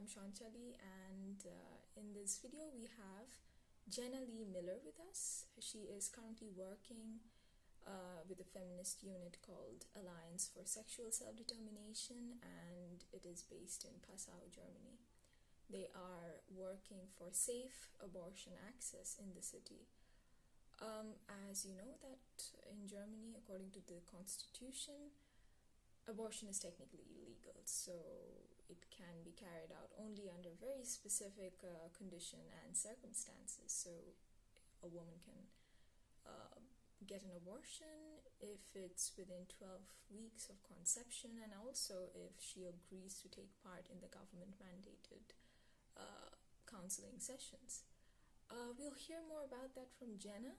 I'm Jeanna, and in this video we have Jeanna Lee Miller with us. She is currently working with a feminist unit called Alliance for Sexual Self-Determination, and it is based in Passau, Germany. They are working for safe abortion access in the city. As you know, that in Germany, according to the constitution, abortion is technically illegal, so it can be carried out only under very specific condition and circumstances. So a woman can get an abortion if it's within 12 weeks of conception, and also if she agrees to take part in the government mandated counseling sessions. We'll hear more about that from Jeanna.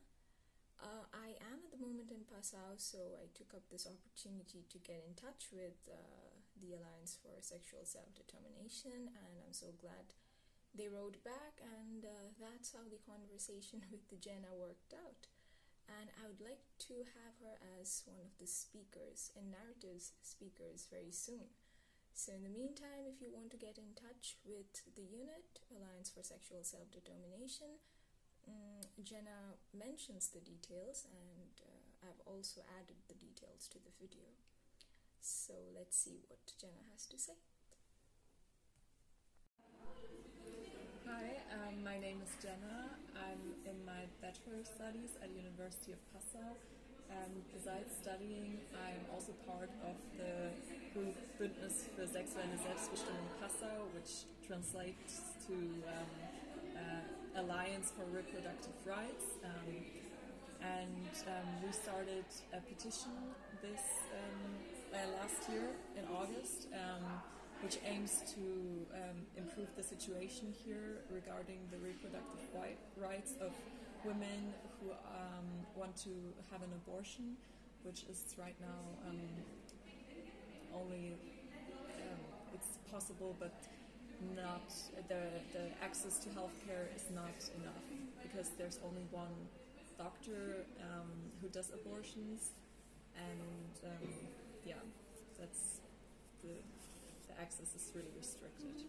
I am at the moment in Passau, so I took up this opportunity to get in touch with the Alliance for Sexual Self-Determination, and I'm so glad they wrote back, and that's how the conversation with Jeanna worked out. And I would like to have her as one of the speakers and narratives speakers very soon. So in the meantime, if you want to get in touch with the unit, Alliance for Sexual Self-Determination, Jeanna mentions the details, and I've also added the details to the video. So let's see what Jeanna has to say. Hi, my name is Jeanna. I'm in my bachelor studies at the University of Passau, and besides studying, I'm also part of the group bündnis, sexuelle, selbstbestimmung Passau, which translates to Alliance for Reproductive Rights, and we started a petition this last year in August, which aims to improve the situation here regarding the reproductive rights of women who want to have an abortion, which is right now only it's possible, but not the access to healthcare is not enough, because there's only one doctor who does abortions, and yeah, that's the access is really restricted.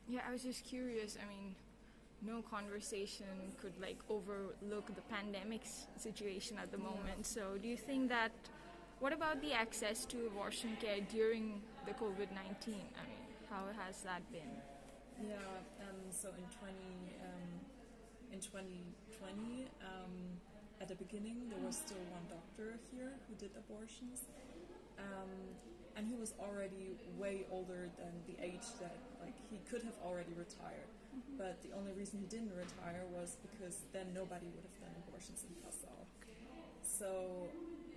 Yeah, I was just curious. I mean, no conversation could overlook the pandemic situation at the moment. So do you think that, what about the access to abortion care during the COVID-19? I mean, how has that been? Yeah, so in 2020, at the beginning, there was still one doctor here who did abortions, and he was already way older than the age that he could have already retired. Mm-hmm. But the only reason he didn't retire was because then nobody would have done abortions in Passau. So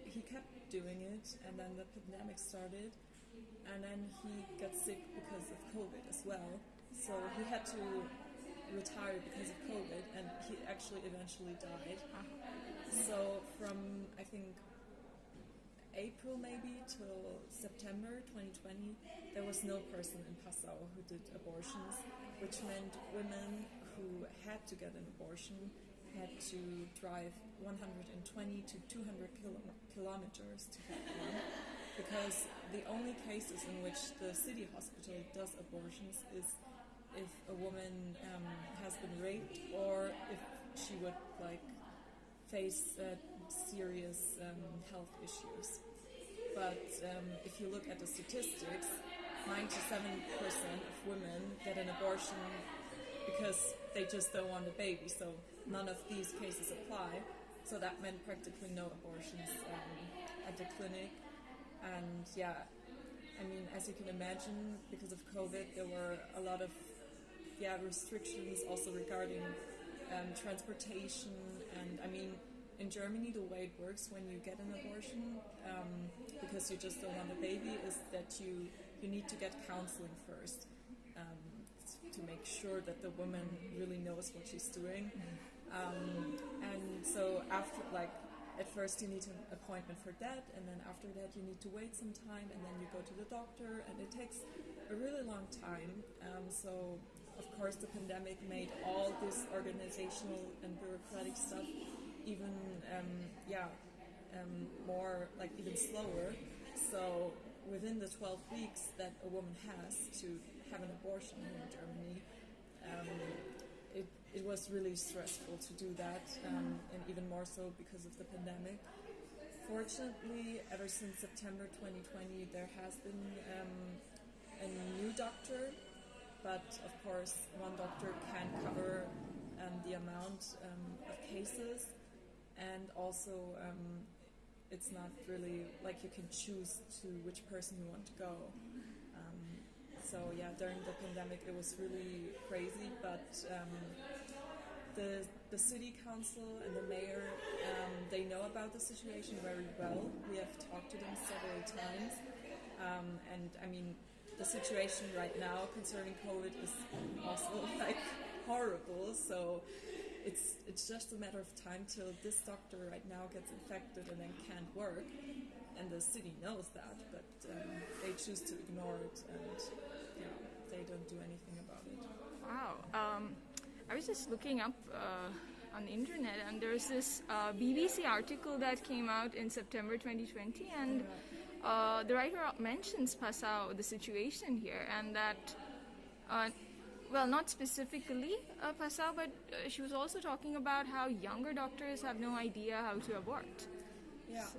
he kept doing it, and then the pandemic started, and then he got sick because of COVID as well. So he had to retire because of COVID, and he actually eventually died. So from, I think, April maybe till September 2020, there was no person in Passau who did abortions, which meant women who had to get an abortion had to drive 120 to 200 kilometers to get one, because the only cases in which the city hospital does abortions is if a woman has been raped, or if she would face serious health issues. But if you look at the statistics, 97% of women get an abortion because they just don't want a baby, so none of these cases apply. So that meant practically no abortions at the clinic. And yeah, I mean, as you can imagine, because of COVID, there were a lot of restrictions also regarding transportation. And I mean, in Germany, the way it works when you get an abortion, because you just don't want a baby, is that you need to get counseling first, to make sure that the woman really knows what she's doing. And so after, at first you need an appointment for that, and then after that you need to wait some time, and then you go to the doctor, and it takes a really long time. So of course the pandemic made all this organizational and bureaucratic stuff even more even slower. So within the 12 weeks that a woman has to have an abortion here in Germany, it was really stressful to do that, and even more so because of the pandemic. Fortunately, ever since September 2020, there has been a new doctor, but of course one doctor can't cover the amount of cases, and also it's not really like you can choose to which person you want to go. So yeah, during the pandemic it was really crazy, but the city council and the mayor, they know about the situation very well. We have talked to them several times, and I mean, the situation right now concerning COVID is also like horrible, so it's just a matter of time till this doctor right now gets infected and then can't work, and the city knows that, but they choose to ignore it, and they don't do anything about it. Wow. I was just looking up on the internet, and there's this BBC article that came out in September 2020, and the writer mentions Passau, the situation here, and that, well, not specifically Passau, but she was also talking about how younger doctors have no idea how to abort. Yeah, so,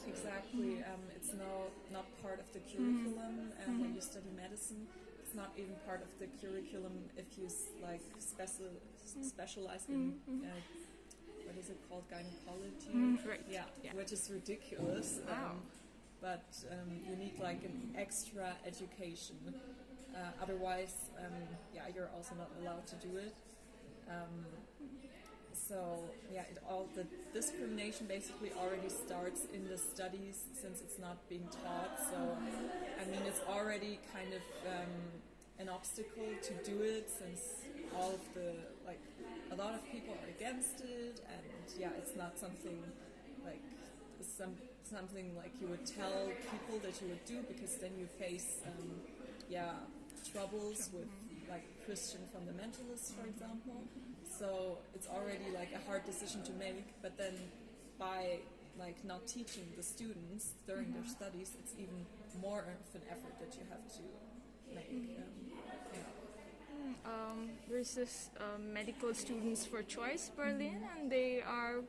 exactly. It's not part of the curriculum when you study medicine. It's not even part of the curriculum if you like specialize in what is it called, gynecology? Right. Yeah, which is ridiculous. Wow. But you need like an extra education. Otherwise, you're also not allowed to do it. The discrimination basically already starts in the studies since it's not being taught. So, I mean, it's already kind of an obstacle to do it since all of a lot of people are against it, and it's not something like something like you would tell people that you would do, because then you face troubles with like Christian fundamentalists, for example. So it's already like a hard decision to make, but then by like not teaching the students during their studies, it's even more of an effort that you have to make. There's this Medical Students for Choice Berlin, and they are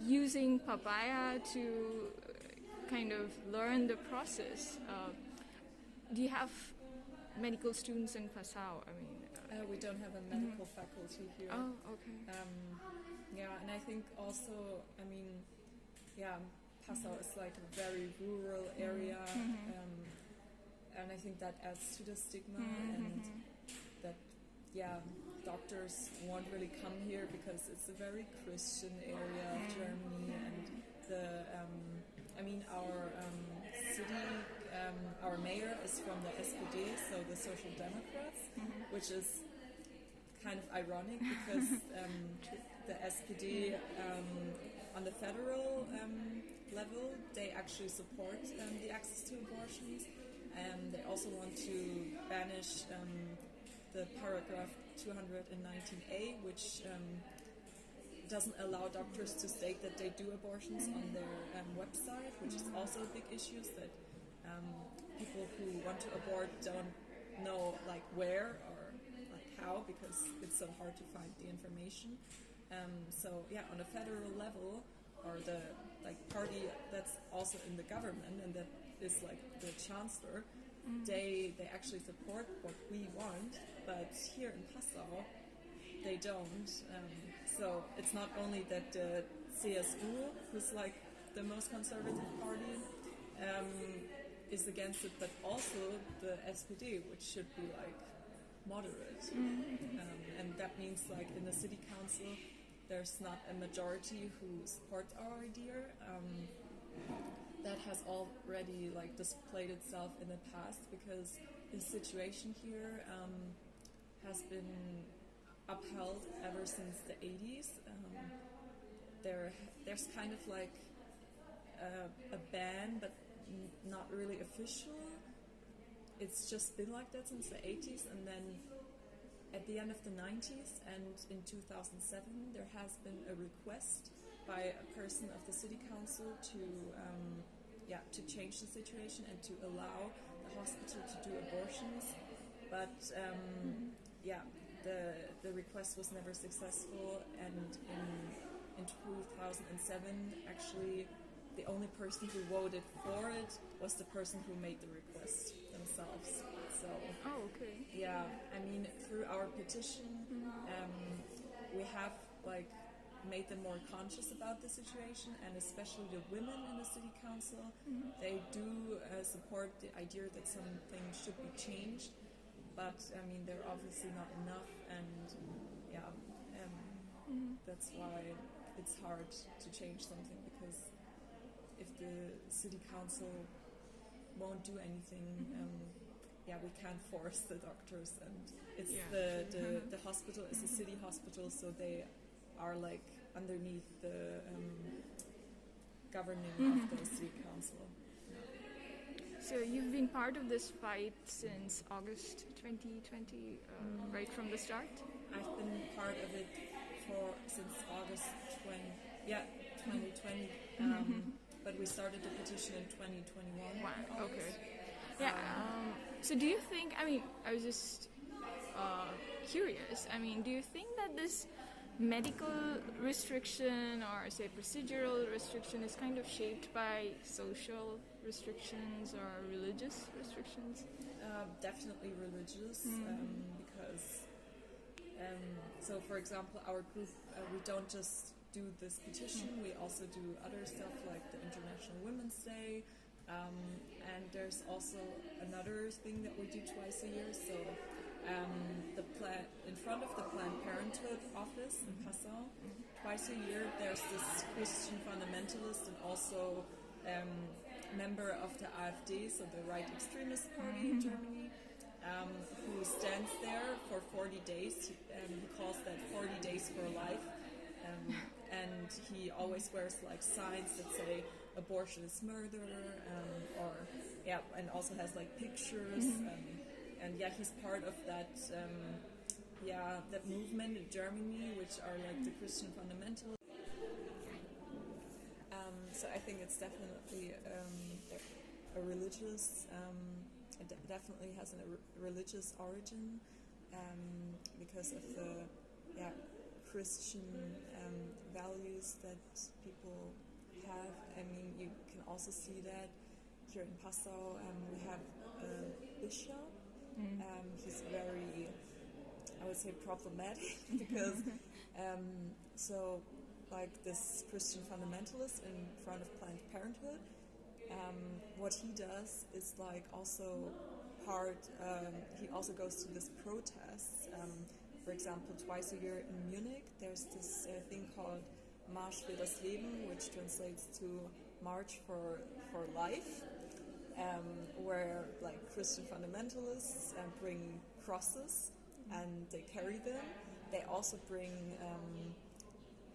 using papaya to kind of learn the process. Do you have medical students in Passau? I mean, we don't have a medical faculty here. Oh, okay. And I think also, I mean, Passau is like a very rural area, and I think that adds to the stigma, and that, doctors won't really come here because it's a very Christian area of Germany, and our city, our mayor is from the SPD, so the Social Democrats, which is kind of ironic because the SPD on the federal level, they actually support the access to abortions, and they also want to banish the paragraph 219A, which doesn't allow doctors to state that they do abortions on their website, which is also a big issue, that people who want to abort don't know like where or like how, because it's so hard to find the information. On a federal level, or the like party that's also in the government and that is like the chancellor, they actually support what we want, but here in Passau they don't. So it's not only that the CSU, who's like the most conservative party, is against it, but also the SPD, which should be like moderate. And that means like in the city council there's not a majority who supports our idea. That has already like displayed itself in the past, because the situation here has been upheld ever since the 80s. There's kind of like a ban, but not really official. It's just been like that since the 80s, and then at the end of the 90s and in 2007 there has been a request by a person of the city council to to change the situation and to allow the hospital to do abortions. But the request was never successful, and in 2007, actually, the only person who voted for it was the person who made the request themselves. So, yeah, I mean, through our petition, we have like made them more conscious about the situation, and especially the women in the city council. They do support the idea that something should be changed, but I mean, they're obviously not enough, and that's why it's hard to change something, because if the city council won't do anything, we can't force the doctors, and it's the hospital is a city hospital, so they are like underneath the governing of the city council. So you've been part of this fight since August 2020, right from the start? I've been part of it since August 2020. But we started the petition in 2021. Wow, okay. Yeah, so do you think, I mean, I was just curious, I mean, do you think that this medical restriction or, say, procedural restriction is kind of shaped by social restrictions or religious restrictions? Definitely religious, because, so for example, our group, we don't just do this petition, we also do other stuff like the International Women's Day, and there's also another thing that we do twice a year. So in front of the Planned Parenthood office in Passau, twice a year there's this Christian fundamentalist and also member of the AfD, so the right extremist party in Germany, who stands there for 40 days. He calls that 40 days for life. And he always wears like signs that say abortion is murder, and also has like pictures, and he's part of that that movement in Germany, which are like the Christian fundamentalists. So I think it's definitely a religious, it definitely has a religious origin, because of the Christian values that people have. I mean, you can also see that here in Passau. We have a bishop. He's very, I would say, problematic because so like this Christian fundamentalist in front of Planned Parenthood, what he does is like also hard. He also goes to this protests. For example, twice a year in Munich, there's this thing called Marsch für das Leben, which translates to March for Life, where like Christian fundamentalists bring crosses and they carry them. They also bring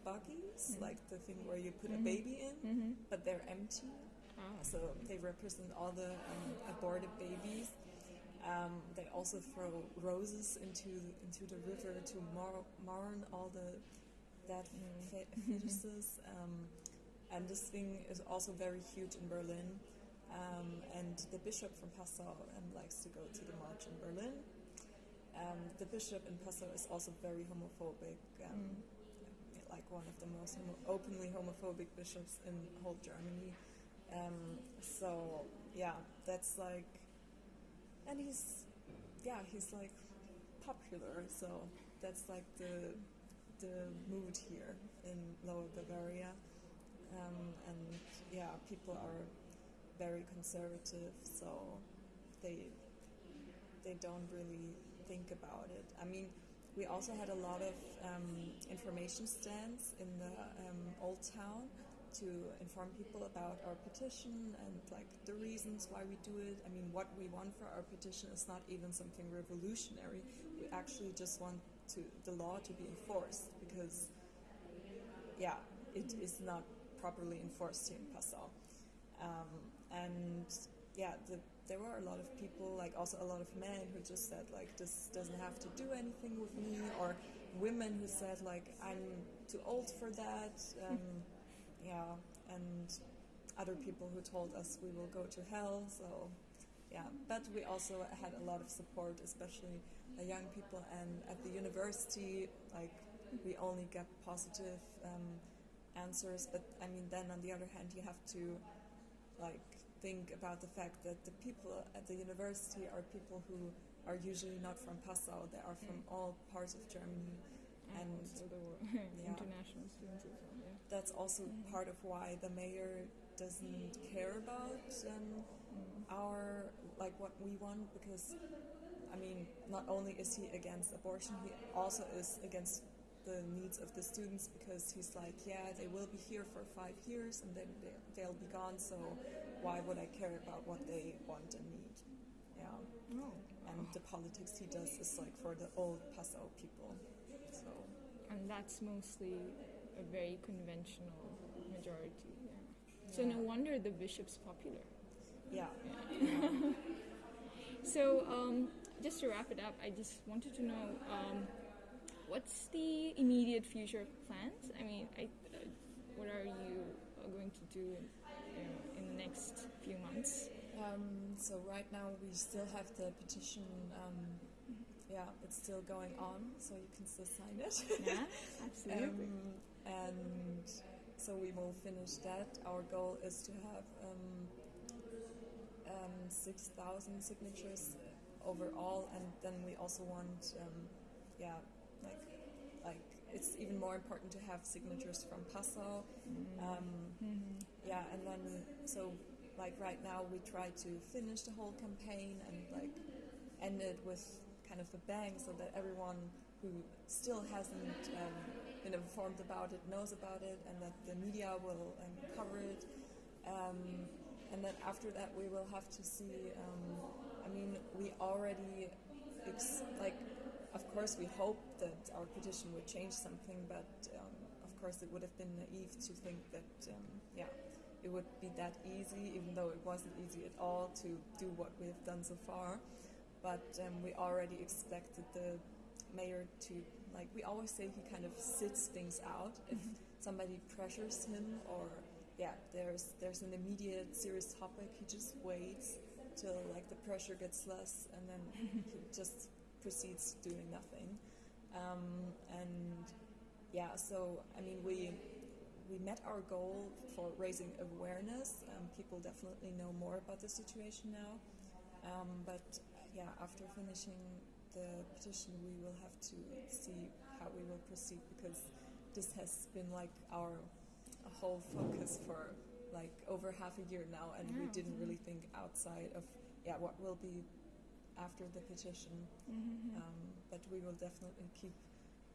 buggies, like the thing where you put a baby in, but they're empty. So they represent all the aborted babies. They also throw roses into the river to mourn all the dead fetuses. And this thing is also very huge in Berlin. And the bishop from Passau likes to go to the march in Berlin. The bishop in Passau is also very homophobic, like one of the most openly homophobic bishops in whole Germany. So yeah, that's like, and he's like popular. So that's like the mood here in Lower Bavaria, and yeah, people are very conservative, so they don't really think about it. I mean, we also had a lot of information stands in the old town to inform people about our petition and like the reasons why we do it. I mean, what we want for our petition is not even something revolutionary. We actually just want the law to be enforced, because it is not properly enforced here in Passau. And there were a lot of people, like also a lot of men who just said like, this doesn't have to do anything with me, or women who said like, I'm too old for that. And other people who told us we will go to hell. So yeah, but we also had a lot of support, especially young people, and at the university, like, we only get positive answers. But I mean, then on the other hand, you have to like think about the fact that the people at the university are people who are usually not from Passau. They are from all parts of Germany, and so there were international students as well. Yeah. that's also part of why the mayor doesn't care about our, like, what we want, because I mean, not only is he against abortion, he also is against the needs of the students, because he's like, yeah, they will be here for 5 years and then they'll be gone, so why would I care about what they want and need? Yeah. Oh. And the politics he does is like for the old Passau people. So. And that's mostly a very conventional majority. Yeah. So no wonder the bishop's popular. Yeah. So just to wrap it up, I just wanted to know, what's the immediate future plans? I mean, what are you going to do in the next few months? So right now we still have the petition. It's still going on, so you can still sign it. Yeah, absolutely. And so we will finish that. Our goal is to have 6,000 signatures overall, and then we also want, like it's even more important to have signatures from Passau. And then so like right now we try to finish the whole campaign and like end it with kind of a bang, so that everyone who still hasn't been informed about it knows about it, and that the media will cover it. And then after that we will have to see, I mean, we already, of course we hope that our petition would change something, but of course it would have been naive to think that, it would be that easy, even though it wasn't easy at all to do what we have done so far. But we already expected the mayor to, like, we always say he kind of sits things out. If somebody pressures him, or there's an immediate serious topic, he just waits till like the pressure gets less, and then he just proceeds doing nothing. So I mean, we met our goal for raising awareness. People definitely know more about the situation now, but after finishing the petition we will have to see how we will proceed, because this has been like our whole focus for like over half a year now, and we didn't really think outside of what will be after the petition. But we will definitely keep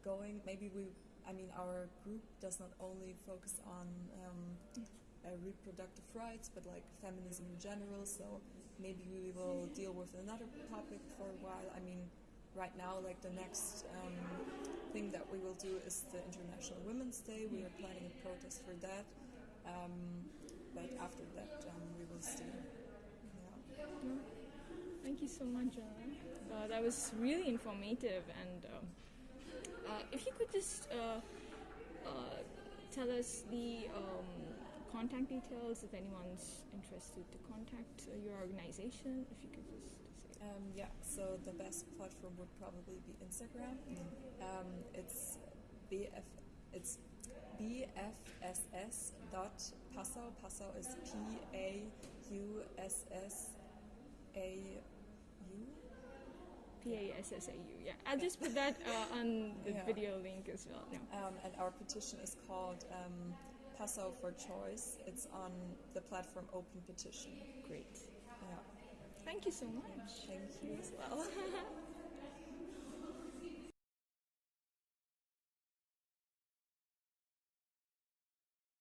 going. Maybe our group does not only focus on reproductive rights, but like feminism in general, so maybe we will deal with another topic for a while. I mean, right now, like the next thing that we will do is the International Women's Day. We are planning a protest for that, but after that we will see. Thank you so much, Jeanna. That was really informative, and if you could just tell us the contact details if anyone's interested to contact your organization, if you could just say. So the best platform would probably be Instagram. It's bfss.passau. Passau is PASSAU, yeah. I'll just put that on the video link as well. No. And our petition is called Passau for Choice. It's on the platform Open Petition. Great. Thank you so much. Thank you as well.